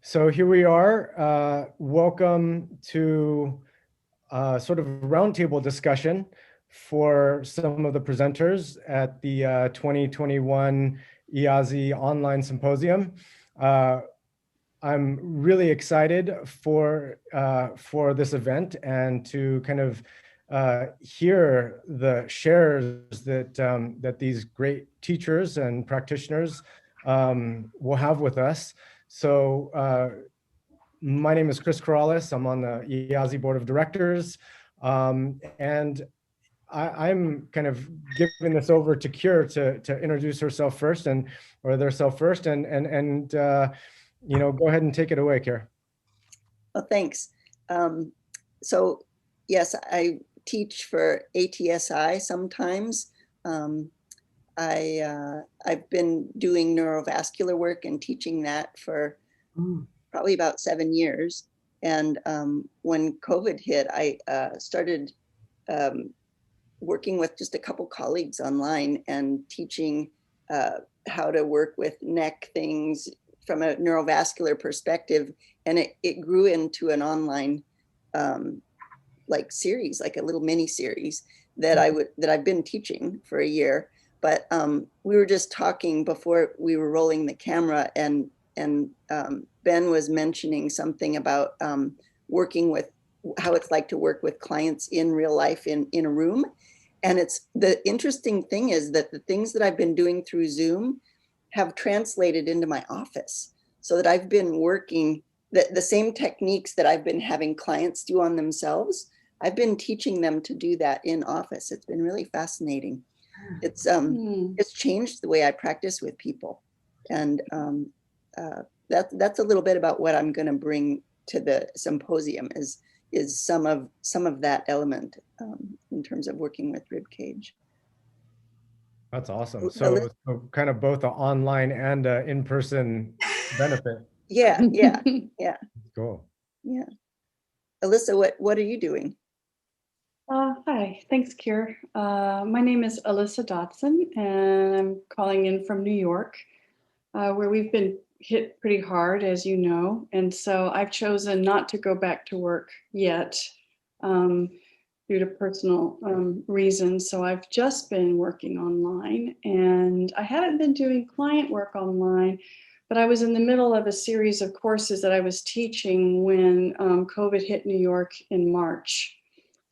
So here we are. Welcome to sort of a roundtable discussion for some of the presenters at the 2021 IASI online symposium. Uh, I'm really excited for this event and to kind of hear the shares that these great teachers and practitioners will have with us. So my name is Chris Corrales. I'm on the IASI board of directors. And I'm kind of giving this over to Cure to introduce herself first or theirself first go ahead and take it away, Cure. Well, thanks. So yes, I teach for ATSI sometimes. I've been doing neurovascular work and teaching that for probably about 7 years. And when COVID hit, I started working with just a couple colleagues online and teaching how to work with neck things from a neurovascular perspective. And it grew into an online like series, like a little mini series that I've been teaching for a year. But we were just talking before we were rolling the camera, and Ben was mentioning something about working with how it's like to work with clients in real life in a room. And it's the interesting thing is that the things that I've been doing through Zoom have translated into my office, so that I've been working the same techniques that I've been having clients do on themselves. I've been teaching them to do that in office. It's been really fascinating. It's changed the way I practice with people. And that's a little bit about what I'm going to bring to the symposium is some of that element in terms of working with rib cage. That's awesome. So kind of both an online and in-person benefit. Yeah. Cool. Yeah. Alyssa, what are you doing? Hi, thanks, Kier. My name is Alyssa Dotson, and I'm calling in from New York, where we've been hit pretty hard, as you know. And so I've chosen not to go back to work yet due to personal reasons. So I've just been working online, and I haven't been doing client work online, but I was in the middle of a series of courses that I was teaching when COVID hit New York in March.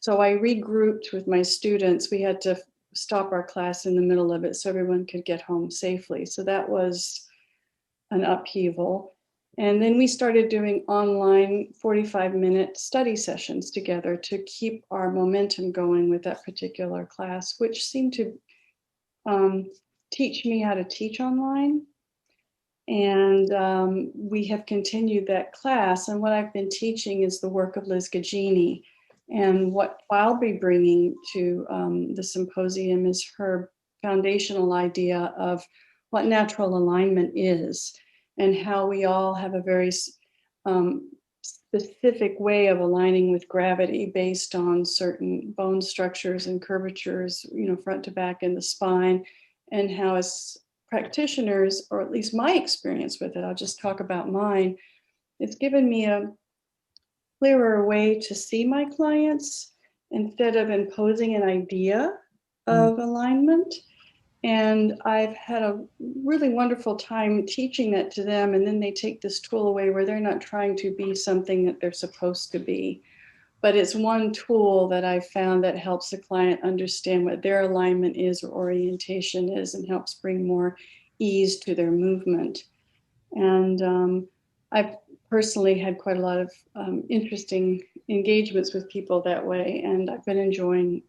So I regrouped with my students. We had to stop our class in the middle of it so everyone could get home safely. So that was an upheaval. And then we started doing online 45-minute study sessions together to keep our momentum going with that particular class, which seemed to teach me how to teach online. And we have continued that class. And what I've been teaching is the work of Liz Gagini. And what I'll be bringing to the symposium is her foundational idea of what natural alignment is and how we all have a very specific way of aligning with gravity based on certain bone structures and curvatures, front to back in the spine, and how as practitioners, or at least my experience with it, I'll just talk about mine, it's given me a clearer way to see my clients instead of imposing an idea of alignment. And I've had a really wonderful time teaching that to them. And then they take this tool away where they're not trying to be something that they're supposed to be. But it's one tool that I've found that helps the client understand what their alignment is or orientation is, and helps bring more ease to their movement. And I've personally had quite a lot of interesting engagements with people that way, and I've been enjoying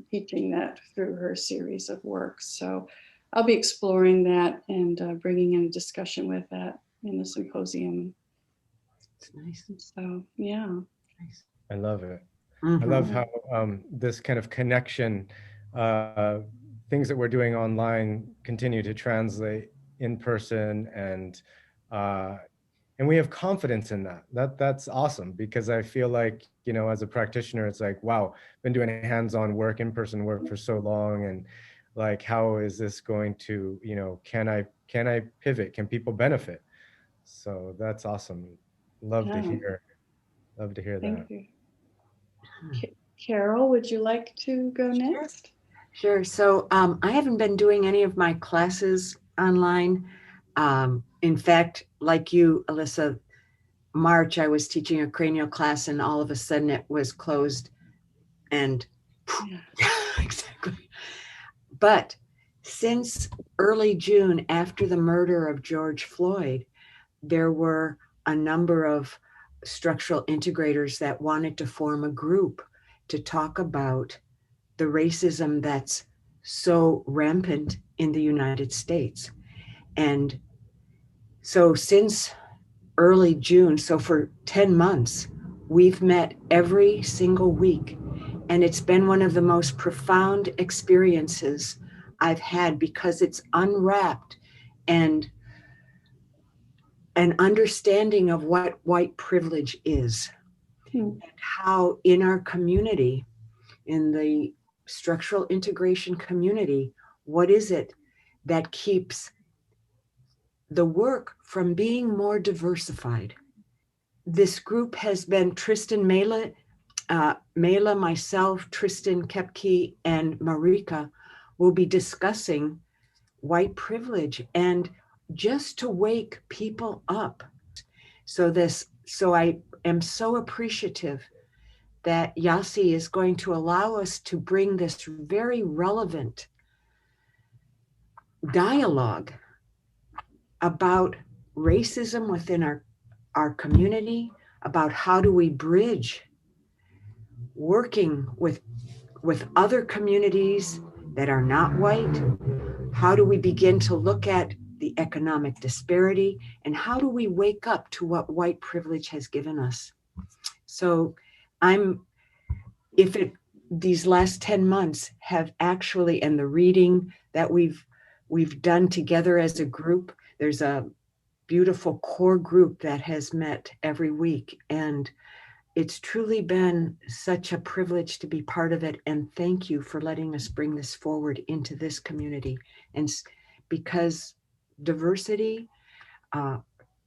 teaching that through her series of works. So I'll be exploring that and bringing in a discussion with that in the symposium. It's nice. So yeah. Nice. I love it. I love how this kind of connection, things that we're doing online continue to translate in person, and we have confidence in that. That's awesome, because I feel like, as a practitioner, it's like, wow, been doing hands-on work, in-person work for so long, and like, how is this going to, can I pivot? Can people benefit? So that's awesome. Love to Yeah, hear. Love to hear that. thank you. Carol, would you like to go next? Sure. So I haven't been doing any of my classes online. In fact, like you, Alyssa, March, I was teaching a cranial class and all of a sudden it was closed and Yeah. exactly. But since early June, after the murder of George Floyd, there were a number of structural integrators that wanted to form a group to talk about the racism that's so rampant in the United States. And so since early June, so for 10 months, we've met every single week. And it's been one of the most profound experiences I've had because it's unwrapped and an understanding of what white privilege is and how in our community, in the structural integration community, what is it that keeps the work from being more diversified? This group has been Tristan Mela, myself, Tristan Kepke, and Marika will be discussing white privilege and just to wake people up. So I am so appreciative that IASI is going to allow us to bring this very relevant dialogue about racism within our community, about how do we bridge working with other communities that are not white. How do we begin to look at the economic disparity and how do we wake up to what white privilege has given us? So these last 10 months have actually, and the reading that we've done together as a group, there's a beautiful core group that has met every week. And it's truly been such a privilege to be part of it. And thank you for letting us bring this forward into this community. And because diversity,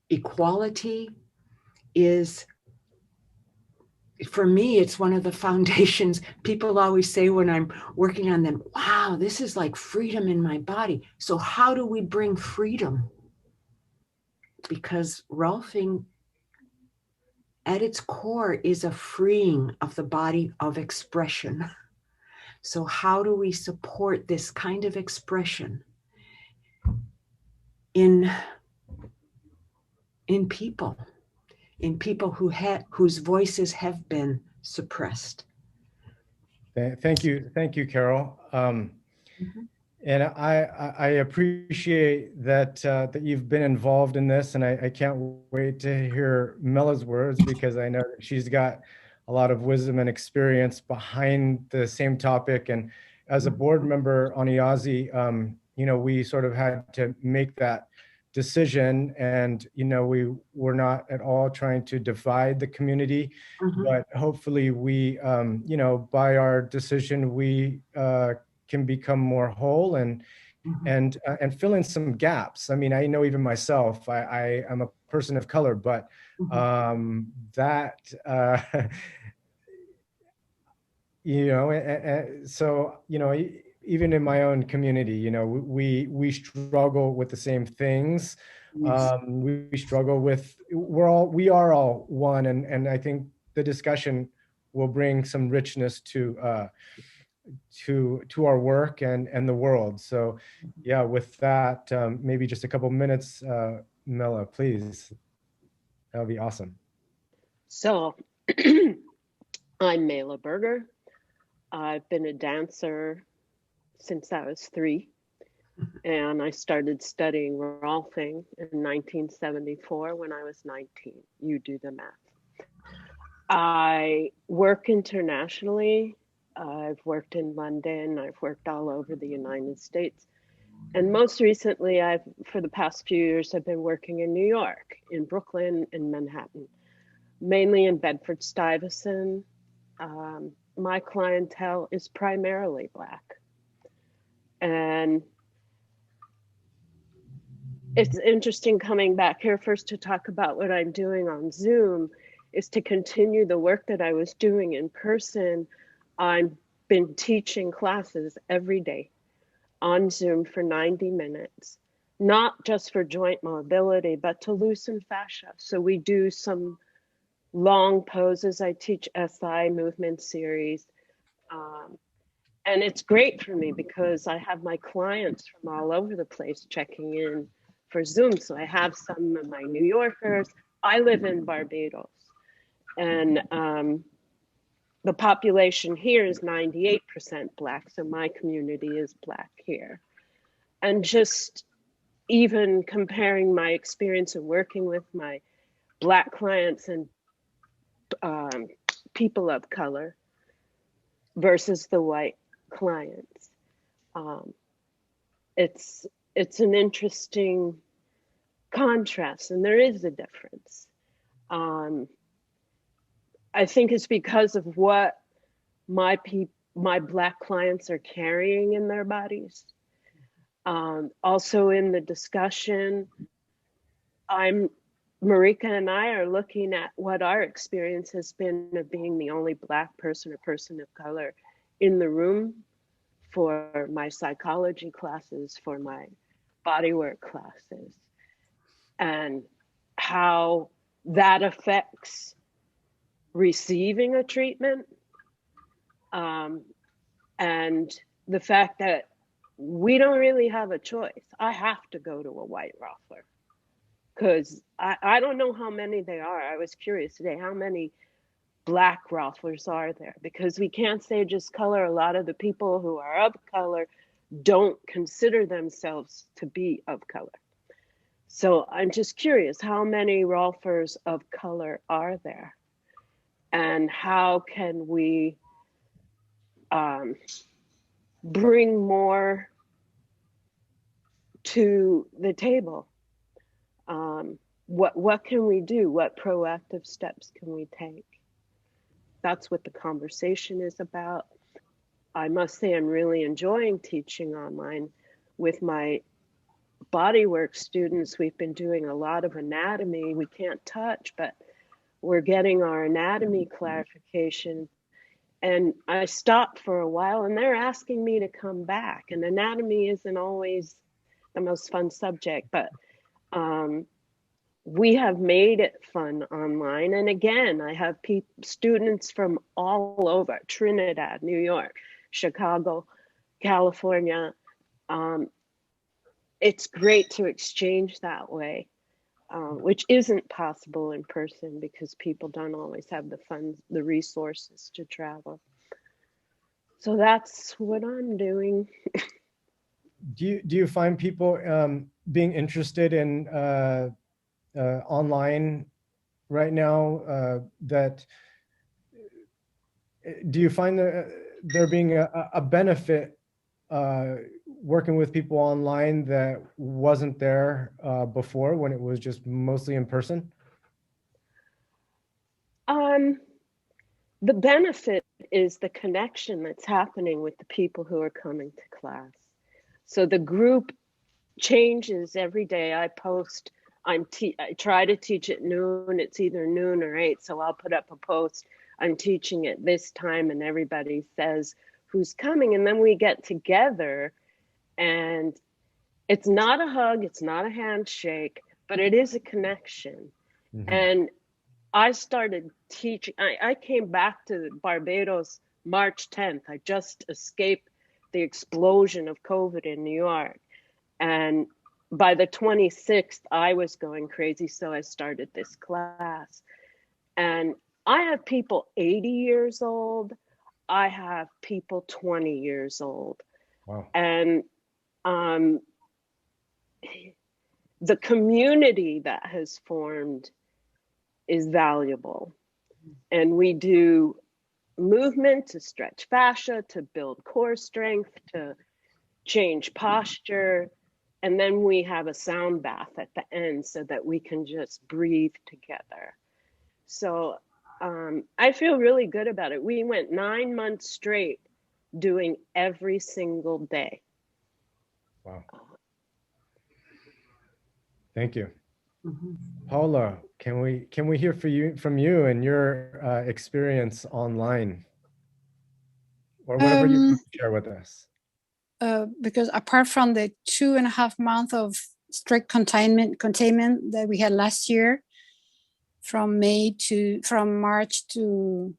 equality is, for me, it's one of the foundations. People always say when I'm working on them, wow, this is like freedom in my body. So how do we bring freedom? Because Rolfing at its core is a freeing of the body of expression. So how do we support this kind of expression in people whose voices have been suppressed? Thank you, Carol. And I appreciate that you've been involved in this, and I can't wait to hear Mela's words because I know that she's got a lot of wisdom and experience behind the same topic. And as a board member on IASI, we sort of had to make that decision, and we were not at all trying to divide the community, but hopefully we, by our decision, we can become more whole and fill in some gaps. I mean, I know even myself, I am a person of color, but so even in my own community, we struggle with the same things. Yes. We struggle with, we are all one, and I think the discussion will bring some richness to our work and the world. So yeah, with that, maybe just a couple minutes, Mela, please. That would be awesome. So I'm Mela Berger. I've been a dancer since I was 3, and I started studying Rolfing in 1974 when I was 19. You do the math. I work internationally. I've worked in London. I've worked all over the United States. And most recently, for the past few years, I've been working in New York, in Brooklyn, and Manhattan, mainly in Bedford-Stuyvesant. My clientele is primarily Black. And it's interesting coming back here first to talk about what I'm doing on Zoom is to continue the work that I was doing in person. I've been teaching classes every day on Zoom for 90 minutes, not just for joint mobility, but to loosen fascia. So we do some long poses. I teach SI movement series. And it's great for me because I have my clients from all over the place checking in for Zoom. So I have some of my New Yorkers. I live in Barbados, and the population here is 98% Black. So my community is Black here. And just even comparing my experience of working with my Black clients and people of color versus the white clients. It's an interesting contrast, and there is a difference. I think it's because of what my Black clients are carrying in their bodies. Also in the discussion, Marika and I are looking at what our experience has been of being the only Black person or person of color in the room for my psychology classes, for my bodywork classes, and how that affects receiving a treatment, and the fact that we don't really have a choice. I have to go to a white roffler because I don't know how many they are. I was curious today, how many Black rofflers are there? Because we can't say just color. A lot of the people who are of color don't consider themselves to be of color. So I'm just curious, how many rofflers of color are there? And how can we bring more to the table? What can we do? What proactive steps can we take? That's what the conversation is about. I must say I'm really enjoying teaching online with my bodywork students. We've been doing a lot of anatomy. We can't touch, but we're getting our anatomy clarification. And I stopped for a while and they're asking me to come back. And anatomy isn't always the most fun subject, but we have made it fun online. And again, I have students from all over, Trinidad, New York, Chicago, California. It's great to exchange that way, which isn't possible in person because people don't always have the funds, the resources to travel. So that's what I'm doing. Do you find people being interested in online right now? Do you find there being a benefit working with people online that wasn't there before when it was just mostly in person? The benefit is the connection that's happening with the people who are coming to class. So the group changes every day. I post, I try to teach at noon. It's either noon or 8. So I'll put up a post. I'm teaching at this time and everybody says who's coming. And then we get together and it's not a hug, it's not a handshake, but it is a connection. Mm-hmm. And I started teaching, I came back to Barbados March 10th. I just escaped the explosion of COVID in New York. And by the 26th, I was going crazy. So I started this class. And I have people 80 years old. I have people 20 years old. Wow. And the community that has formed is valuable. And we do movement to stretch fascia, to build core strength, to change posture. And then we have a sound bath at the end so that we can just breathe together. So I feel really good about it. We went 9 months straight doing every single day. Wow. Thank you. Mhm. Paula, can we hear from you and your experience online, or whatever you want to share with us? Because apart from the 2.5 months of strict containment that we had last year, from March to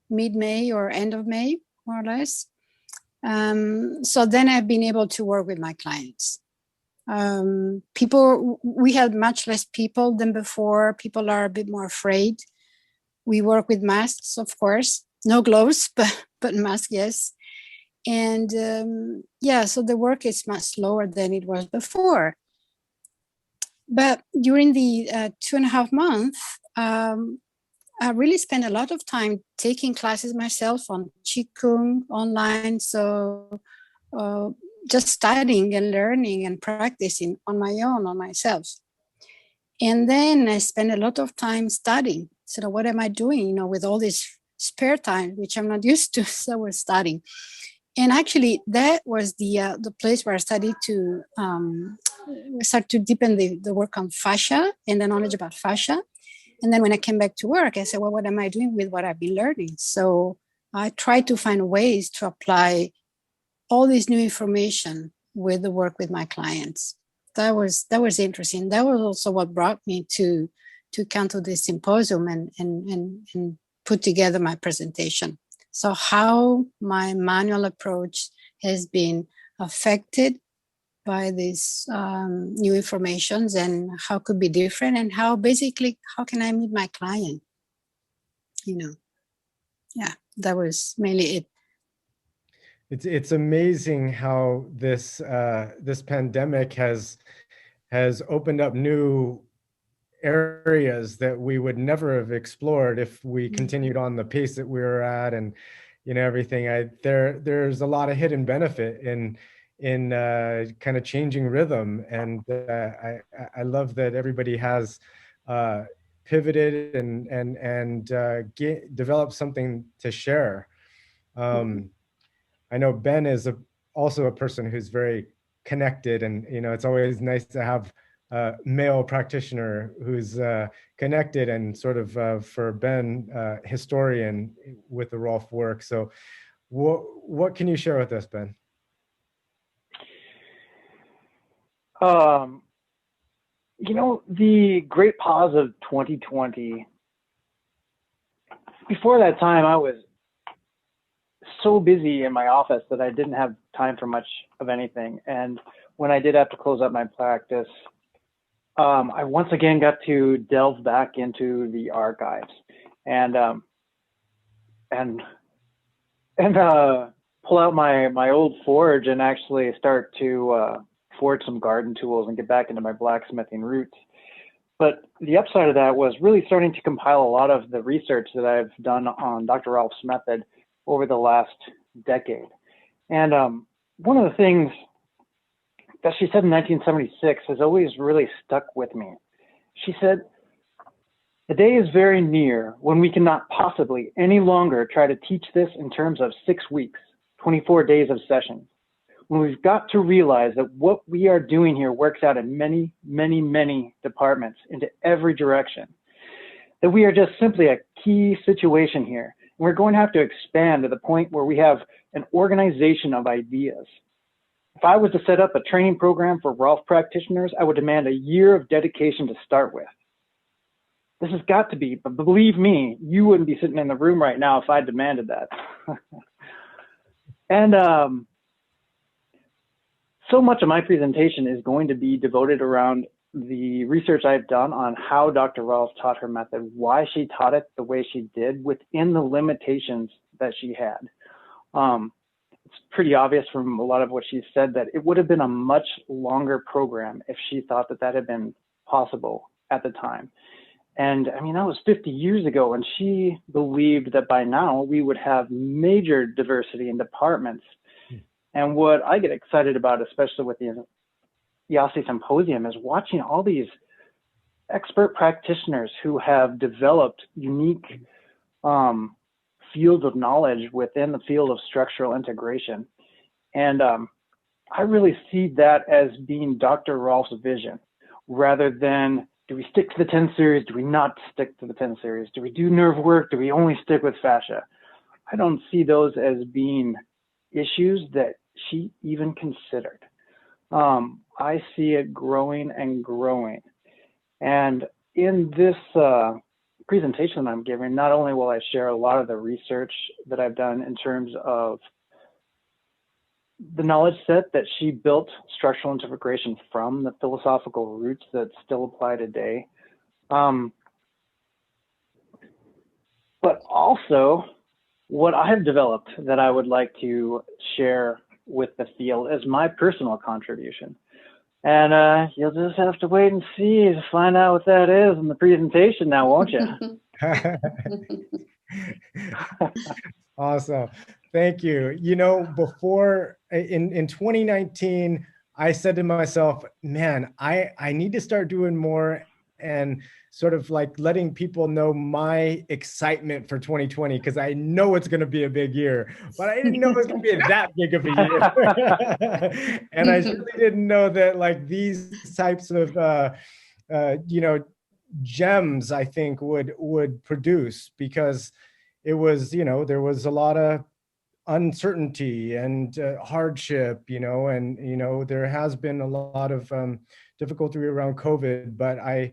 mid-May or end of May, more or less. So then I've been able to work with my clients. We had much less people than before. People are a bit more afraid. We work with masks, of course, no gloves, but masks, yes. And so the work is much slower than it was before. But during the 2.5 months, I really spent a lot of time taking classes myself on Qigong online. So just studying and learning and practicing on my own, on myself. And then I spent a lot of time studying. So what am I doing, with all this spare time, which I'm not used to, so we're studying. And actually that was the place where I started to start to deepen the work on fascia and the knowledge about fascia. And then when I came back to work, I said, well, what am I doing with what I've been learning? So I tried to find ways to apply all this new information with the work with my clients. That was interesting. That was also what brought me to come to this symposium and put together my presentation. So how my manual approach has been affected by these new informations, and how could be different, and how can I meet my client? Yeah, that was mainly it. It's amazing how this pandemic has opened up new areas that we would never have explored if we continued on the pace that we were at, and everything. There's a lot of hidden benefit in kind of changing rhythm, and I love that everybody has pivoted and developed something to share. I know Ben is also a person who's very connected, and it's always nice to have a male practitioner who's connected, and sort of for Ben, historian with the Rolf work. So what can you share with us, Ben? The great pause of 2020, before that time, I was so busy in my office that I didn't have time for much of anything. And when I did have to close up my practice, I once again got to delve back into the archives and pull out my old forge and actually start to forge some garden tools and get back into my blacksmithing roots. But the upside of that was really starting to compile a lot of the research that I've done on Dr. Rolf's method over the last decade. And one of the things that she said in 1976 has always really stuck with me. She said, "The day is very near when we cannot possibly any longer try to teach this in terms of 6 weeks, 24 days of sessions. When we've got to realize that what we are doing here works out in many, many, many departments into every direction. That we are just simply a key situation here. And we're going to have to expand to the point where we have an organization of ideas. If I was to set up a training program for Rolf practitioners, I would demand a year of dedication to start with. This has got to be, but believe me, you wouldn't be sitting in the room right now if I demanded that." And so much of my presentation is going to be devoted around the research I've done on how Dr. Rolf taught her method, why she taught it the way she did within the limitations that she had. It's pretty obvious from a lot of what she said that it would have been a much longer program if she thought that had been possible at the time. And I mean, that was 50 years ago, and she believed that by now we would have major diversity in departments. And what I get excited about, especially with the IASI Symposium, is watching all these expert practitioners who have developed unique fields of knowledge within the field of structural integration. And I really see that as being Dr. Rolf's vision. rather than do we stick to the 10 series? Do we not stick to the 10 series? Do we do nerve work? Do we only stick with fascia? I don't see those as being issues that she even considered. I see it growing and growing. And in this presentation I'm giving, not only will I share a lot of the research that I've done in terms of the knowledge set that she built structural integration from, the philosophical roots that still apply today, but also what I've developed that I would like to share with the field as my personal contribution. And you'll just have to wait and see to find out what that is in the presentation now, won't you? Awesome. Thank you. You know, before in 2019, I said to myself, man, I need to start doing more and sort of like letting people know my excitement for 2020, because I know it's going to be a big year, but I didn't know it was going to be that big of a year. And I certainly didn't know that like these types of, you know, gems, I think would produce, because it was, you know, there was a lot of uncertainty and hardship, you know, and, you know, there has been a lot of difficulty around COVID, but I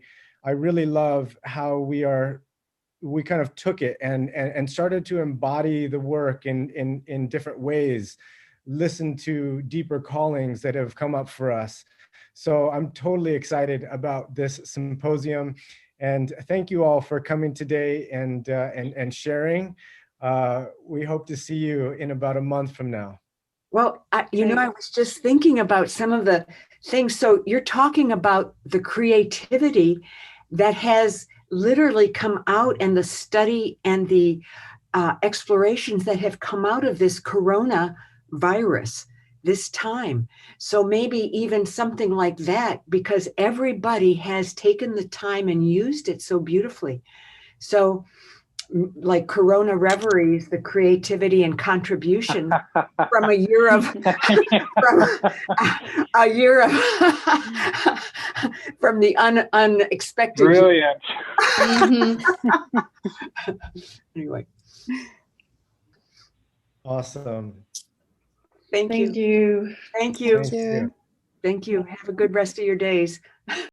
really love how we kind of took it and started to embody the work in different ways, listen to deeper callings that have come up for us. So I'm totally excited about this symposium, and thank you all for coming today and sharing. We hope to see you in about a month from now. Well, you know, I was just thinking about some of the things. So you're talking about the creativity that has literally come out, and the study and the explorations that have come out of this coronavirus this time. So maybe even something like that, because everybody has taken the time and used it so beautifully. So like Corona Reveries, the creativity and contribution from a year of from the unexpected. Brilliant. Anyway. Awesome. Thank you. Thank you. Thank you. Thank you. Thank you. Have a good rest of your days.